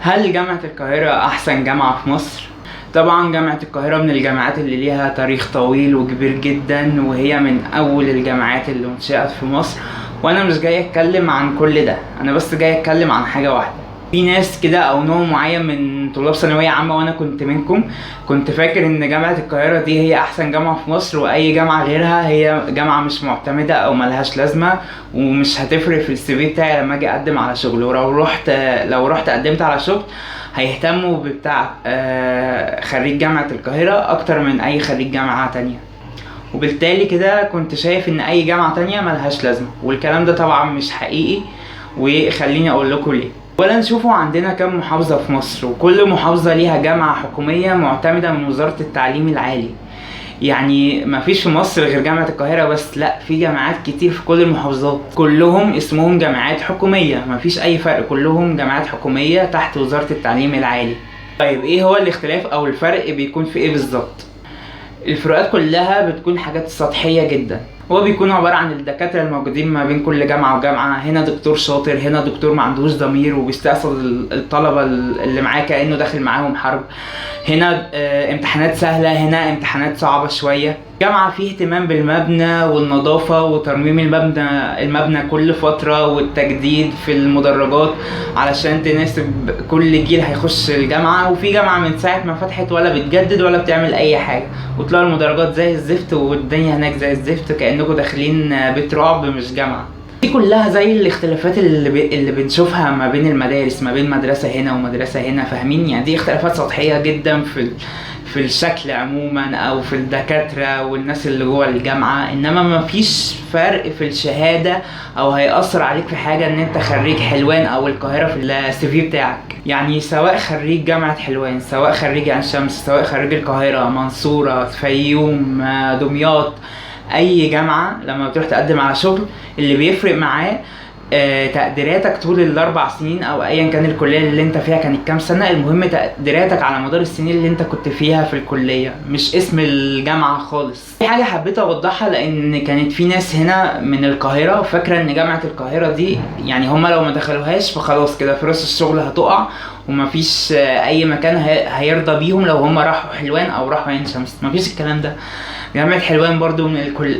هل جامعة القاهرة أحسن جامعة في مصر؟ طبعا جامعة القاهرة من الجامعات اللي ليها تاريخ طويل وكبير جدا، وهي من أول الجامعات اللي انشأت في مصر. وأنا مش جاي أتكلم عن كل ده، أنا بس جاي أتكلم عن حاجة واحدة. في ناس كده أو نوع معين من طلاب ثانوية عامة، وأنا كنت منكم، كنت فاكر إن جامعة القاهرة دي هي أحسن جامعة في مصر، وأي جامعة غيرها هي جامعة مش معتمدة أو ملهاش لازمة ومش هتفرق في السي في بتاعي لما أجي أقدم على شغل. لو رحت قدمت على شغل هيهتموا بتاع خريج جامعة القاهرة أكتر من أي خريج جامعة تانية، وبالتالي كده كنت شايف إن أي جامعة تانية ملهاش لازمة، والكلام ده طبعا مش حقيقي. وخليني أقول لكم ليه. اولا نشوفوا عندنا كم محافظة في مصر، وكل محافظة ليها جامعة حكومية معتمدة من وزارة التعليم العالي. يعني مفيش في مصر غير جامعة القاهرة بس، لا، في جامعات كتير في كل المحافظات، كلهم اسمهم جامعات حكومية، مفيش اي فرق، كلهم جامعات حكومية تحت وزارة التعليم العالي. طيب ايه هو الاختلاف او الفرق بيكون في ايه بالظبط؟ الفروقات كلها بتكون حاجات سطحية جدا، هو بيكون عبارة عن الدكاترة الموجودين ما بين كل جامعة وجامعة. هنا دكتور شاطر، هنا دكتور ما عندوش ضمير وبيستقصد الطلبة اللي معاه كأنه داخل معاهم حرب. هنا امتحانات سهلة، هنا امتحانات صعبة شوية. جامعة فيه اهتمام بالمبنى والنظافة وترميم المبنى كل فترة، والتجديد في المدرجات علشان تناسب كل جيل هيخش الجامعة. وفي جامعة من ساعة ما فتحت ولا بتجدد ولا بتعمل أي حاجة، وتلاقوا المدرجات زي الزفت والدنيا هناك زي الزفت، كأنكم داخلين بيت رعب مش جامعة. دي كلها زي الاختلافات اللي بنشوفها ما بين المدارس، ما بين مدرسة هنا ومدرسة هنا، فاهمين؟ يعني دي اختلافات سطحية جدا في الشكل عموما او في الدكاترة والناس اللي جوه الجامعة، انما ما فيش فرق في الشهادة او هيأثر عليك في حاجة ان انت خريج حلوان او القاهرة في السي في بتاعك. يعني سواء خريج جامعة حلوان، سواء خريج عين شمس، سواء خريج القاهرة، منصورة، فيوم، دمياط، اي جامعة لما بتروح تقدم على شغل اللي بيفرق معاه تقديراتك طول ال4 سنين او ايا كان الكليه اللي انت فيها كانت كام سنه. المهم تقديراتك على مدار السنين اللي انت كنت فيها في الكليه، مش اسم الجامعه خالص. في حاجه حبيت اوضحها، لان كانت في ناس هنا من القاهره فاكره ان جامعه القاهره دي يعني هم لو ما دخلوهاش فخلاص كده فرص الشغل هتقع، ومفيش اي مكان هيرضى بيهم لو هم راحوا حلوان او راحوا عين شمس. مفيش الكلام ده. جامعة حلوان برضو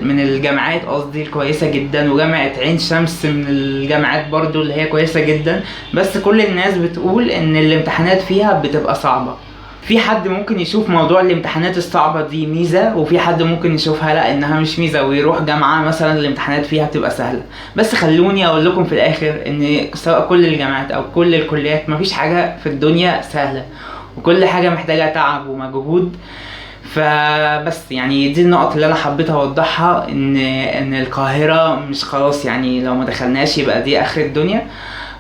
من الجامعات الكويسة جدا، وجامعة عين شمس من الجامعات برضو اللي هي كويسة جدا، بس كل الناس بتقول ان الامتحانات فيها بتبقى صعبة. في حد ممكن يشوف موضوع الامتحانات الصعبة دي ميزة، وفي حد ممكن يشوفها لا انها مش ميزة ويروح جامعة مثلا الامتحانات فيها بتبقى سهلة. بس خلوني اقول لكم في الاخر ان سواء كل الجامعات او كل الكليات مفيش حاجة في الدنيا سهلة، وكل حاجة محتاجة تعب ومجهود. فبس يعني دي النقط اللي انا حبيت اوضحها، ان القاهرة مش خلاص يعني لو ما دخلناش يبقى دي اخر الدنيا،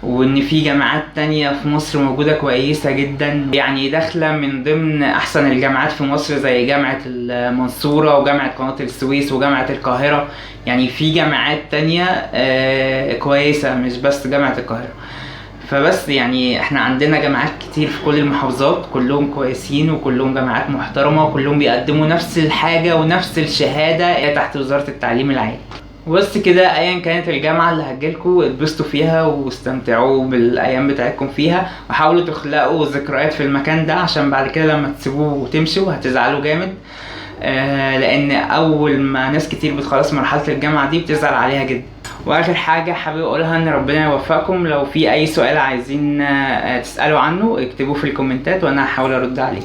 وان في جامعات تانية في مصر موجودة كويسة جدا، يعني داخلة من ضمن احسن الجامعات في مصر زي جامعة المنصورة وجامعة قناة السويس وجامعة القاهرة. يعني في جامعات تانية كويسة مش بس جامعة القاهرة. فبس يعني احنا عندنا جامعات كتير في كل المحافظات، كلهم كويسين وكلهم جامعات محترمة وكلهم بيقدموا نفس الحاجة ونفس الشهادة تحت وزارة التعليم العالي. وبس كده، ايا كانت الجامعة اللي هتجيلكوا اتبسطوا فيها واستمتعوا بالايام بتاعتكم فيها، وحاولوا تخلقوا ذكريات في المكان ده عشان بعد كده لما تسيبوه وتمشوا هتزعلوا جامد. لان اول ما ناس كتير بتخلص مرحلة الجامعة دي بتزعل عليها جدا. واخر حاجة حابب اقولها ان ربنا يوفقكم. لو في اي سؤال عايزين تسألوا عنه اكتبوه في الكومنتات وانا هحاول ارد عليه.